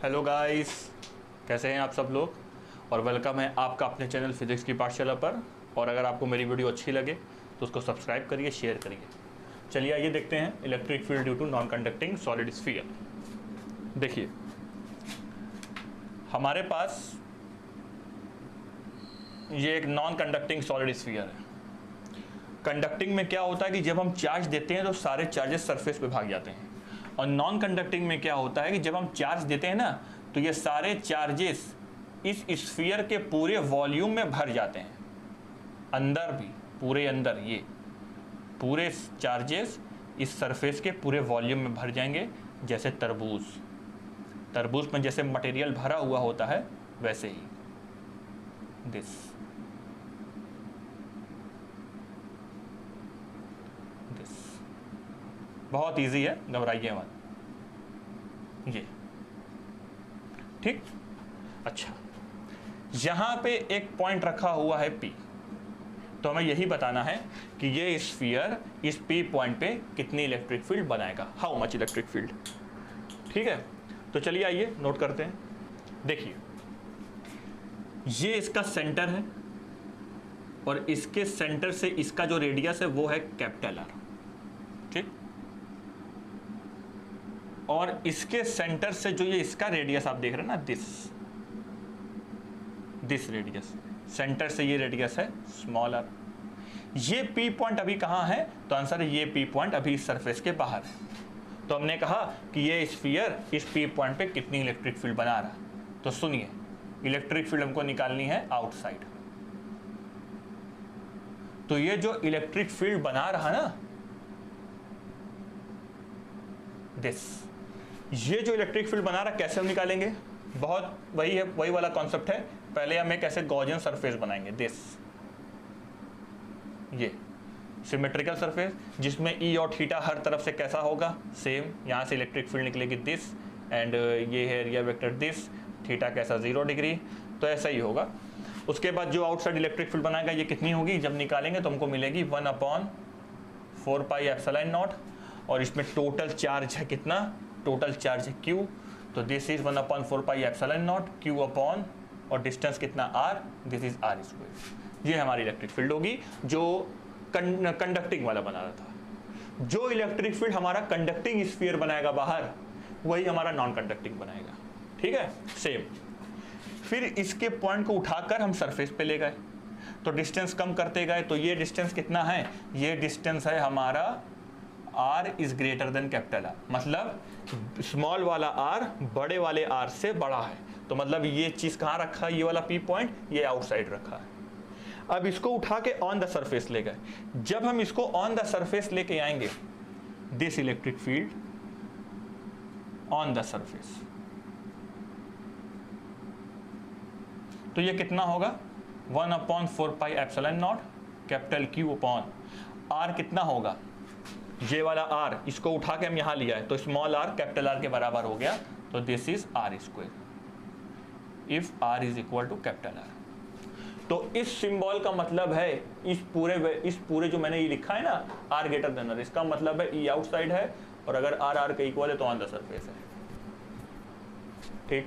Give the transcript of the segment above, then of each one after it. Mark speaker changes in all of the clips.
Speaker 1: Hello guys, कैसे हैं आप सब लोग। और वेलकम है आपका अपने चैनल फिजिक्स की पाठशाला पर। और अगर आपको मेरी वीडियो अच्छी लगे तो उसको सब्सक्राइब करिए, शेयर करिए। चलिए आइए देखते हैं electric field due to non conducting solid sphere. देखिए हमारे पास ये एक नॉन कंडक्टिंग सॉलिड स्फीयर है। कंडक्टिंग में क्या होता है कि जब हम चार्ज देते हैं तो सारे चार्जेस सरफेस पे भाग जाते हैं, और नॉन कंडक्टिंग में क्या होता है कि जब हम चार्ज देते हैं ना तो ये सारे चार्जेस इस स्फीयर के पूरे वॉल्यूम में भर जाते हैं। अंदर भी पूरे अंदर ये पूरे चार्जेस इस सरफेस के पूरे वॉल्यूम में भर जाएंगे। जैसे तरबूज में जैसे मटेरियल भरा हुआ होता है वैसे ही दिस बहुत इजी है, घबराइए मत। ये ठीक। अच्छा, यहां पे एक पॉइंट रखा हुआ है P, तो हमें यही बताना है कि ये स्फीयर इस P पॉइंट पे कितनी इलेक्ट्रिक फील्ड बनाएगा, हाउ मच इलेक्ट्रिक फील्ड। ठीक है, तो चलिए आइए नोट करते हैं। देखिए ये इसका सेंटर है और इसके सेंटर से इसका जो रेडियस है वो है कैपिटल R। ठीक, और इसके सेंटर से जो ये इसका रेडियस आप देख रहे हैं ना, दिस रेडियस, सेंटर से ये रेडियस है स्मॉल r। ये P पॉइंट अभी कहाँ है, तो आंसर है ये P पॉइंट अभी इस सरफेस के बाहर है। तो हमने कहा कि ये स्फीयर इस P पॉइंट पे कितनी इलेक्ट्रिक फील्ड बना रहा है। तो सुनिए, इलेक्ट्रिक फील्ड हमको निकालनी है आउटसाइड। तो ये जो इलेक्ट्रिक फील्ड बना रहा ना, ये जो इलेक्ट्रिक फील्ड बना रहा कैसे हम निकालेंगे, बहुत वही है, वही वाला कॉन्सेप्ट है। पहले हम एक ऐसे गॉसियन सरफेस बनाएंगे, ये सिमेट्रिकल सरफेस जिसमें ई और थीटा हर तरफ से कैसा होगा, सेम। यहाँ से इलेक्ट्रिक फील्ड निकलेगी दिस, एंड ये है एरिया वेक्टर दिस, थीटा कैसा 0 डिग्री, तो ऐसा ही होगा। उसके बाद जो आउटसाइड इलेक्ट्रिक फील्ड बनाएगा ये कितनी होगी, जब निकालेंगे तो हमको मिलेगी 1/4 पाई एप्सिलॉन नॉट। और इसमें टोटल चार्ज है कितना, टोटल चार्ज है Q, तो this is 1/4 pi epsilon not Q upon, और डिस्टेंस कितना R, दिस इज R²। ये हमारी इलेक्ट्रिक फील्ड होगी जो कंडक्टिंग वाला बना रहा था। जो इलेक्ट्रिक फील्ड हमारा कंडक्टिंग स्फीयर बनाएगा बाहर, वही हमारा नॉन कंडक्टिंग बनाएगा। ठीक है, सेम। फिर इसके पॉइंट को उठाकर हम सरफेस पे ले गए, तो डिस्टेंस कम करते गए, तो ये डिस्टेंस कितना है, ये डिस्टेंस है हमारा R is greater than capital R। मतलब स्मॉल वाला R बड़े वाले R से बड़ा है, तो मतलब ये चीज कहाँ रखा है, ये वाला P पॉइंट ये आउटसाइड रखा है। अब इसको उठा के ऑन द सरफेस ले गए। जब हम इसको ऑन द सरफेस लेके आएंगे, this electric field on the surface, तो ये कितना होगा 1/4 pi epsilon not capital Q upon R। कितना होगा ये वाला R, इसको उठा के हम यहां लिया है, तो स्मॉल r कैपिटल R के बराबर हो गया, तो this is R², if R is equal to capital R। तो इस सिंबल का मतलब है इस पूरे जो मैंने ये लिखा है ना, R ग्रेटर देन R, इसका मतलब है E आउटसाइड है, और अगर R के इक्वल है तो ऑन द सरफेस है। ठीक,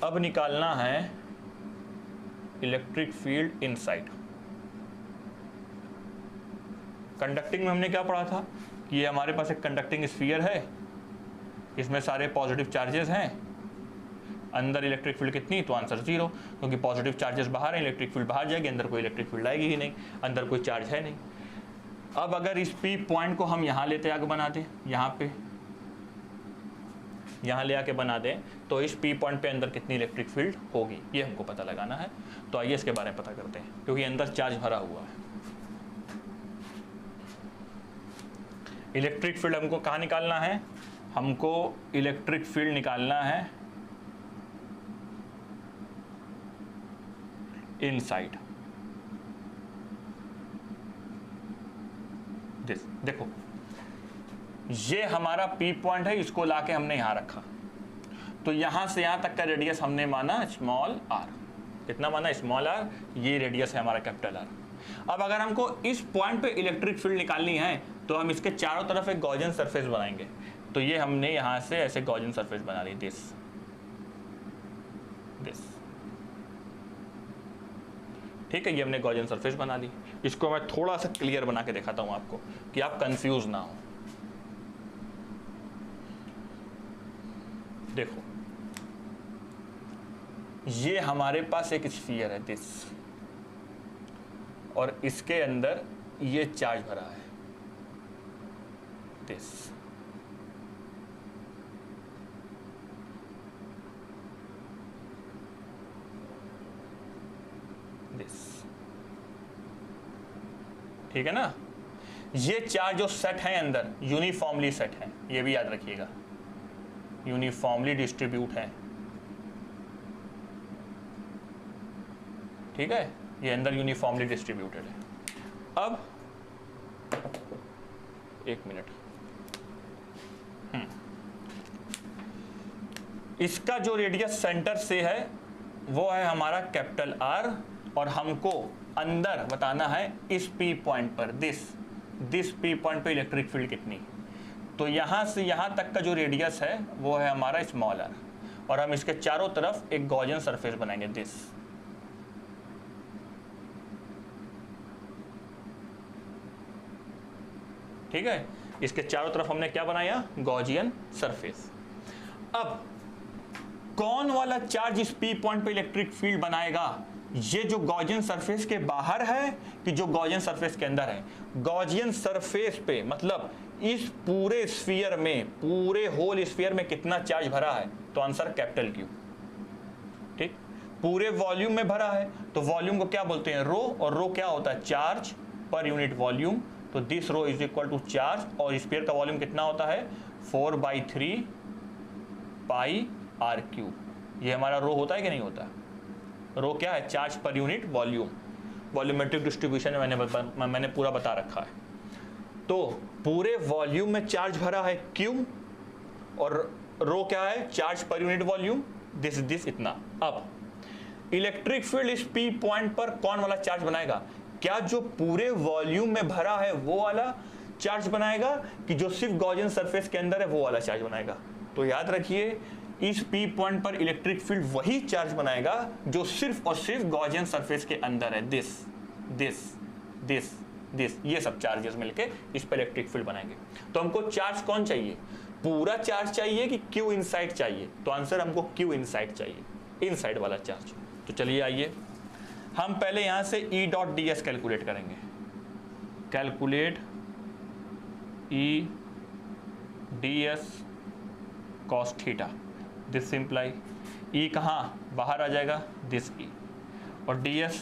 Speaker 1: अब निकालना है इलेक्ट्रिक फील्ड इनसाइड। कंडक्टिंग में हमने क्या पढ़ा था कि ये हमारे पास एक कंडक्टिंग स्फीयर है, इसमें सारे पॉजिटिव चार्जेस हैं, अंदर इलेक्ट्रिक फील्ड कितनी, तो आंसर 0, क्योंकि पॉजिटिव चार्जेस बाहर हैं, इलेक्ट्रिक फील्ड बाहर जाएगी, अंदर कोई इलेक्ट्रिक फील्ड आएगी ही नहीं, अंदर कोई चार्ज है नहीं। अब अगर इस P पॉइंट को हम यहाँ लेते आगे बना दें, यहाँ ले आके बना दें, तो इस P पॉइंट पे अंदर कितनी इलेक्ट्रिक फील्ड होगी ये हमको पता लगाना है। तो आइए इसके बारे में पता करते हैं, क्योंकि अंदर चार्ज भरा हुआ है। इलेक्ट्रिक फील्ड हमको कहाँ निकालना है, हमको इलेक्ट्रिक फील्ड निकालना है इनसाइड। देखो ये हमारा P पॉइंट है, इसको लाके हमने यहां रखा, तो यहां से यहां तक का रेडियस हमने माना स्मॉल r। कितना माना, स्मॉल r, ये रेडियस है हमारा कैपिटल R। अब अगर हमको इस पॉइंट पे इलेक्ट्रिक फील्ड निकालनी है तो हम इसके चारों तरफ एक गॉसियन सरफेस बनाएंगे। तो ये हमने यहाँ से ऐसे गॉसियन सरफेस बना ली, दिस। ठीक है, ये हमने गॉसियन सरफेस बना ली। इसको मैं थोड़ा सा क्लियर बना के दिखाता हूँ आपको कि आप कंफ्यूज ना हो। देखो, ये हमारे पास एक स्फीयर है दिस, और इसके अंदर ये चार्ज भरा है दिस। ठीक है ना। ये चार्ज जो सेट है अंदर यूनिफॉर्मली सेट है, ये भी याद रखिएगा, यूनिफॉर्मली डिस्ट्रीब्यूट है। ठीक है, ये अंदर यूनिफॉर्मली डिस्ट्रीब्यूटेड है। अब एक मिनट, इसका जो रेडियस सेंटर से है वो है हमारा कैपिटल R, और हमको अंदर बताना है इस P पॉइंट पर, दिस P पॉइंट पे इलेक्ट्रिक फील्ड कितनी। तो यहां से यहां तक का जो रेडियस है वो है हमारा स्मॉल r, और हम इसके चारों तरफ एक गॉसियन सरफेस बनाएंगे दिस। ठीक है, इसके चारों तरफ हमने क्या बनाया, गॉसियन सरफेस। अब कौन वाला चार्ज इस P पॉइंट पे इलेक्ट्रिक फील्ड बनाएगा, ये जो गॉसियन सरफेस के बाहर है कि जो गॉसियन सरफेस के अंदर है। गॉसियन सरफेस पे मतलब इस पूरे स्फीयर में, पूरे होल स्फीयर में कितना चार्ज भरा है, तो आंसर कैपिटल Q। ठीक, पूरे वॉल्यूम में भरा है तो वॉल्यूम को क्या बोलते हैं, रो, और रो क्या होता है, चार्ज पर यूनिट वॉल्यूम। तो this rho is equal to charge, और स्फीयर का वॉल्यूम कितना होता है, 4/3 पाई RQ। ये हमारा रो होता है कि नहीं होता, रो क्या है, चार्ज पर यूनिट वॉल्यूम। वॉल्यूमेट्रिक डिस्ट्रीब्यूशन में मैंने पूरा बता रखा है। तो पूरे वॉल्यूम में चार्ज भरा है Q, और रो क्या है, चार्ज पर यूनिट वॉल्यूम, दिस इतना। अब इलेक्ट्रिक फील्ड इस P पॉइंट पर कौन वाला चार्ज बनाएगा, क्या जो पूरे वॉल्यूम में भरा है वो वाला चार्ज बनाएगा, कि जो सिर्फ गॉसियन सरफेस के अंदर है वो वाला चार्ज बनाएगा। तो याद रखिए, इस P पॉइंट पर इलेक्ट्रिक फील्ड वही चार्ज बनाएगा जो सिर्फ और सिर्फ गॉसियन सरफेस के अंदर है, दिस, ये सब चार्जेस मिलके इस पर इलेक्ट्रिक फील्ड बनाएंगे। तो हमको चार्ज कौन चाहिए, पूरा चार्ज चाहिए कि Q इनसाइड चाहिए, तो आंसर हमको Q इनसाइड चाहिए, इनसाइड वाला चार्ज। तो चलिए आइए हम पहले यहां से E.ds कैलकुलेट करेंगे। Calculate E.ds cos theta, this simply, E कहाँ बाहर आ जाएगा, दिस E, और ds,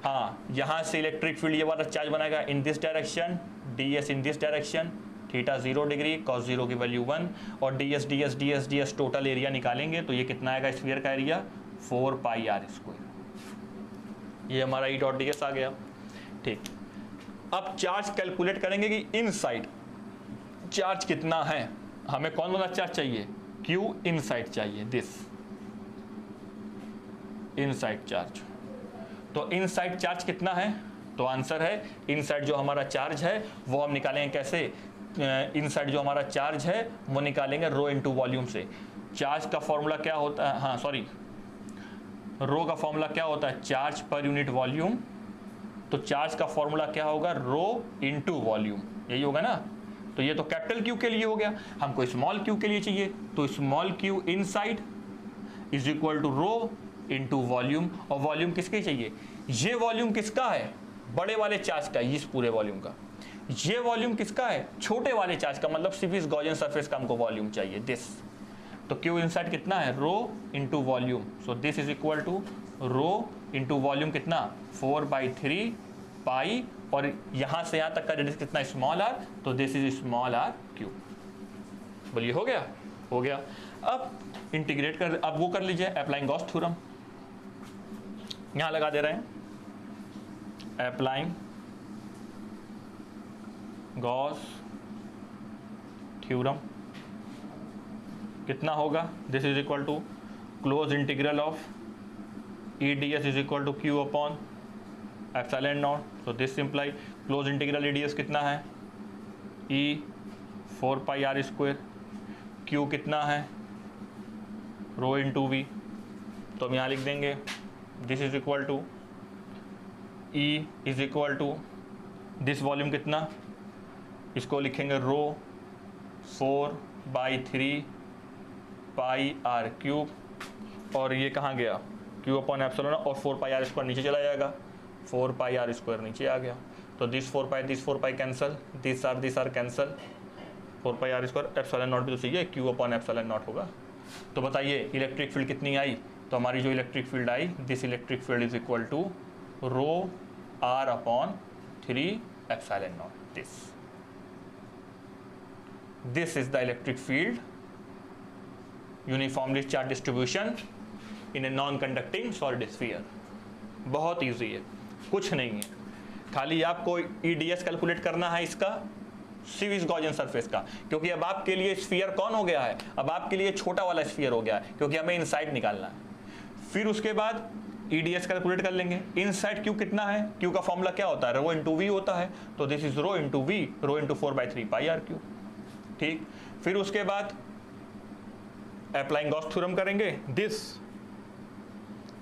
Speaker 1: हाँ यहाँ से इलेक्ट्रिक फील्ड ये वाला चार्ज बनाएगा in this direction, ds in this direction, theta 0 degree, cos 0 की वैल्यू 1, और ds टोटल एरिया निकालेंगे तो ये कितना आएगा, स्फीयर का एरिया 4πr²। ये हमारा E.ds आ गया। ठीक, अब चार्ज कैलकुलेट करेंगे कि इनसाइड चार्ज कितना है, हमें कौन वाला चार्ज चाहिए, Q इनसाइड चाहिए, दिस इनसाइड चार्ज। तो इनसाइड चार्ज कितना है, तो आंसर है इनसाइड जो हमारा चार्ज है वो हम निकालेंगे कैसे, इनसाइड जो हमारा चार्ज है वो निकालेंगे रो इनटू वॉल्यूम से। चार्ज का फॉर्मूला क्या होता है, हाँ सॉरी, रो का फॉर्मूला क्या होता है, चार्ज पर यूनिट वॉल्यूम। तो चार्ज का फॉर्मूला क्या होगा, रो इनटू वॉल्यूम, यही होगा ना। तो ये तो कैपिटल Q के लिए हो गया, हमको स्मॉल q के लिए चाहिए, तो small q inside is equal to rho into volume. और वॉल्यूम किसके चाहिए, ये वॉल्यूम किसका है, बड़े वाले चार्ज का, इस पूरे वॉल्यूम का। ये वॉल्यूम किसका है, छोटे वाले चार्ज का, मतलब सिर्फ इस गॉसियन सरफेस का हमको वॉल्यूम चाहिए, दिस। तो Q इनसाइड कितना है, rho into volume. So this is equal to rho into volume कितना, 4/3 पाई, और यहां से यहां तक का रेडियस कितना, स्मॉल r, तो दिस इज स्मॉल r²। बोलिए हो गया, हो गया। अब इंटीग्रेट कर, अब वो कर लीजिए, अप्लाइंग गॉस थ्योरम यहां लगा दे रहे हैं, अप्लाइंग गॉस थ्योरम कितना होगा, this is equal to close integral of E.ds is equal to Q upon epsilon naught. So this simply close integral E.ds कितना है, E 4πr² Q कितना है, रो इंटू वी, तो हम यहाँ लिख देंगे this is equal to E is equal to this volume कितना, इसको लिखेंगे रो 4/3 पाई आर क्यूब, और ये कहाँ गया Q अपॉन एप्सिलॉन, और 4 पाई आर स्क्वायर नीचे चला जाएगा, 4 पाई आर स्क्वायर नीचे आ गया, तो this 4 pi cancel, this R cancel, 4 pi R square epsilon naught भी तो सही है, Q अपॉन एप्सिलॉन नॉट होगा। तो बताइए इलेक्ट्रिक फील्ड कितनी आई, तो हमारी जो इलेक्ट्रिक फील्ड आई, this electric field is equal to rho R upon 3 epsilon naught. This is the electric field uniformly charge distribution in a non conducting solid sphere. बहुत easy है, कुछ नहीं है, खाली आपको EDS कैलकुलेट करना है इसका, सीरीज गॉसियन सरफेस का, क्योंकि अब आपके लिए स्फीयर कौन हो गया है, अब आपके लिए छोटा वाला स्फीयर हो गया है, क्योंकि हमें इनसाइड निकालना है। फिर उसके बाद EDS कैलकुलेट कर लेंगे, इनसाइड Q कितना है, Q का फॉर्मूला क्या होता है, रो इंटू वी होता है, तो this is rho into V, rho into 4/3 pi R Q. ठीक, फिर उसके बाद अप्लाइंग गॉस थ्योरम करेंगे दिस,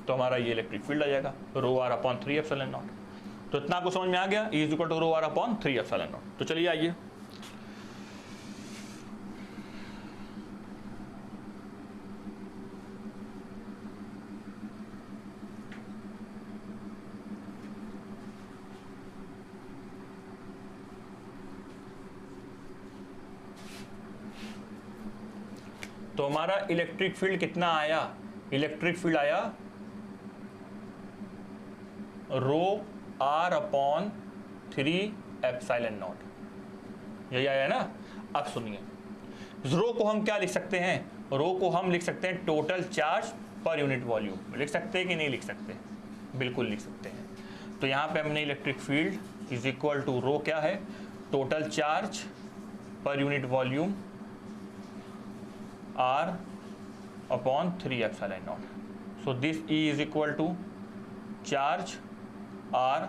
Speaker 1: तो हमारा ये इलेक्ट्रिक फील्ड आ जाएगा rho R upon 3 epsilon naught. तो इतना आपको समझ में आ गया, E is equal to rho R upon 3 epsilon naught. तो चलिए आइए तो हमारा इलेक्ट्रिक फील्ड कितना आया, इलेक्ट्रिक फील्ड आया रो R अपॉन 3 एप्सिलॉन नॉट, यही आया ना। अब सुनिए, रो को हम क्या लिख सकते हैं, रो को हम लिख सकते हैं टोटल चार्ज पर यूनिट वॉल्यूम। लिख सकते हैं कि नहीं लिख सकते, बिल्कुल लिख सकते हैं। तो यहाँ पे हमने electric field is equal to rho क्या है, टोटल चार्ज पर unit volume R upon 3 epsilon naught. So this E is equal to charge R,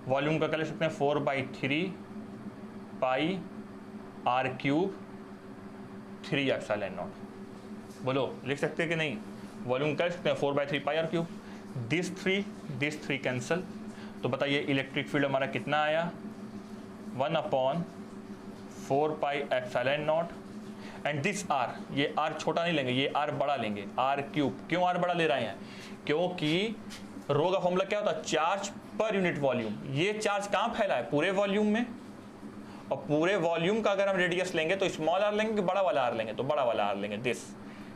Speaker 1: volume का क्या लिख सकते हैं 4/3 pi R cube 3 epsilon naught. बोलो लिख सकते हैं कि नहीं, वॉल्यूम क्या लिख सकते हैं 4/3 pi R cube, this 3 cancel. तो बताइए इलेक्ट्रिक फील्ड हमारा कितना आया, 1 upon 4 pi epsilon not, and this R, ये R छोटा नहीं लेंगे, ये R बड़ा लेंगे, आर क्यूब। क्यों R बड़ा ले रहे हैं, क्योंकि रो का फॉर्मूला क्या होता है, चार्ज पर यूनिट वॉल्यूम। ये चार्ज कहाँ फैला है, पूरे वॉल्यूम में, और पूरे वॉल्यूम का अगर हम रेडियस लेंगे तो स्मॉल r लेंगे कि बड़ा वाला r लेंगे, तो बड़ा वाला r लेंगे दिस,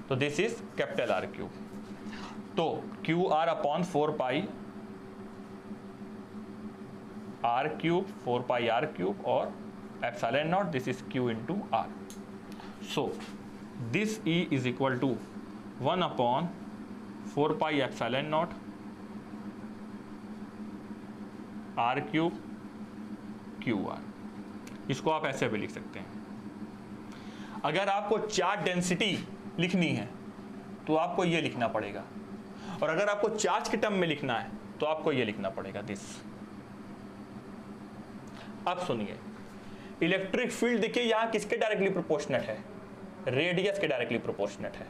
Speaker 1: तो this is capital R cube. तो Q R upon 4 pi R cube, 4 pi R cube, और epsilon naught, this is Q into R। So this E is equal to 1 upon 4 pi epsilon naught R cube QR। इसको आप ऐसे भी लिख सकते हैं। अगर आपको चार्ज डेंसिटी लिखनी है तो आपको ये लिखना पड़ेगा, और अगर आपको चार्ज के टर्म में लिखना है तो आपको ये लिखना पड़ेगा दिस। अब सुनिए, इलेक्ट्रिक फील्ड देखिए यहाँ किसके डायरेक्टली प्रोपोर्शनेट है, रेडियस के डायरेक्टली प्रोपोर्शनेट है।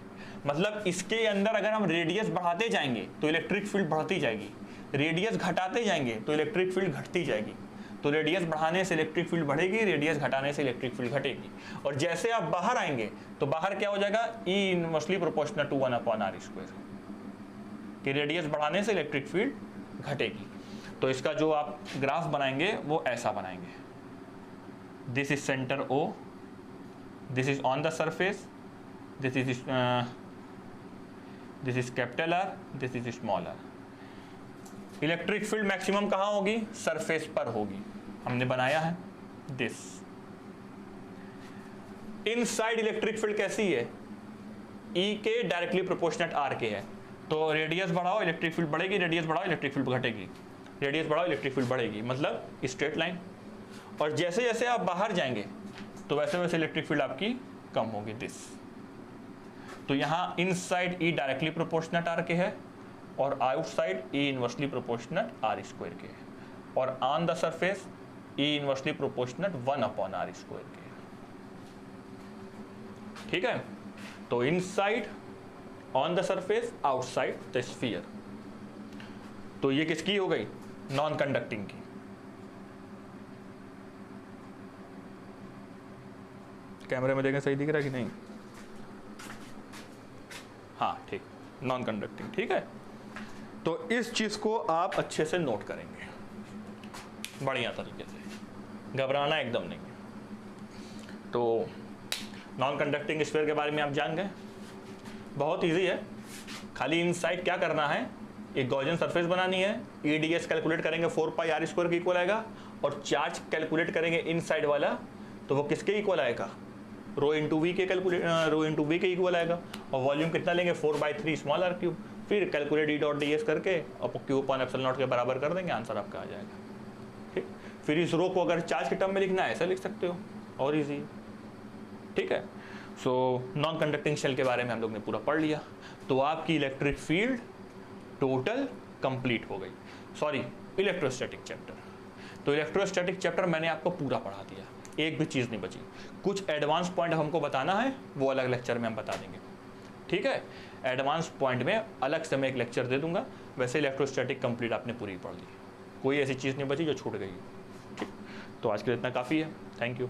Speaker 1: मतलब इसके अंदर अगर हम रेडियस बढ़ाते जाएंगे तो इलेक्ट्रिक फील्ड बढ़ती जाएगी, रेडियस घटाते जाएंगे तो इलेक्ट्रिक फील्ड घटती जाएगी। तो रेडियस बढ़ाने से इलेक्ट्रिक फील्ड बढ़ेगी, रेडियस घटाने से इलेक्ट्रिक फील्ड घटेगी। और जैसे आप बाहर आएंगे तो बाहर क्या हो जाएगा, E inversely proportional to 1 upon R square, कि रेडियस बढ़ाने से इलेक्ट्रिक फील्ड घटेगी। तो इसका जो आप ग्राफ बनाएंगे वो ऐसा बनाएंगे, this is centre O, this is on the surface, this is capital R, this is small r। Electric field maximum कहाँ होगी, सरफेस पर होगी, हमने बनाया है दिस। इनसाइड इलेक्ट्रिक फील्ड कैसी है, E के डायरेक्टली प्रोपोर्शनेट R के है। तो रेडियस बढ़ाओ इलेक्ट्रिक फील्ड बढ़ेगी, रेडियस बढ़ाओ इलेक्ट्रिक फील्ड घटेगी, रेडियस बढ़ाओ इलेक्ट्रिक फील्ड बढ़ेगी, मतलब स्ट्रेट लाइन। और जैसे जैसे आप बाहर जाएंगे तो वैसे वैसे इलेक्ट्रिक फील्ड आपकी कम होगी दिस। तो यहाँ inside E directly proportional R के है, और outside E inversely proportional R square के है, और on the surface E inversely proportional 1 upon R square के है। ठीक है, तो inside on the surface, outside the sphere. तो ये किसकी हो गई? नॉन कंडक्टिंग की। कैमरे में देखें सही दिख रहा है कि नहीं? हाँ ठीक, नॉन कंडक्टिंग। ठीक है, तो इस चीज को आप अच्छे से नोट करेंगे बढ़िया तरीके से, घबराना एकदम नहीं। तो नॉन कंडक्टिंग स्फीयर के बारे में आप जान गए, बहुत इजी है। खाली इनसाइड क्या करना है, एक गॉसियन सरफेस बनानी है, ईडीएस कैलकुलेट करेंगे 4πr² के इक्वल आएगा, और चार्ज कैलकुलेट करेंगे इनसाइड वाला, तो वो किसके इक्वल आएगा? रो इंटू वी के इक्वल आएगा। और वॉल्यूम कितना लेंगे? 4/3 स्मॉल r क्यूब। फिर calculate E dot D S करके और Q/ε0 के बराबर कर देंगे, आंसर आपका आ जाएगा। ठीक, फिर इस रो को अगर चार्ज के टर्म में लिखना है ऐसा लिख सकते हो, और इजी। ठीक है, सो नॉन कंडक्टिंग शेल के बारे में हम लोग ने पूरा पढ़ लिया। तो आपकी इलेक्ट्रिक फील्ड टोटल कंप्लीट हो गई। Sorry, electrostatic chapter. तो इलेक्ट्रोस्टैटिक चैप्टर मैंने आपको पूरा पढ़ा दिया, एक भी चीज़ नहीं बची। कुछ एडवांस पॉइंट हमको बताना है, वो अलग लेक्चर में हम बता देंगे। ठीक है, एडवांस पॉइंट में अलग से मैं एक लेक्चर दे दूंगा। वैसे इलेक्ट्रोस्टैटिक कंप्लीट आपने पूरी पढ़ ली, कोई ऐसी चीज़ नहीं बची जो छूट गई। ठीक, तो आज के लिए इतना काफ़ी है। Thank you.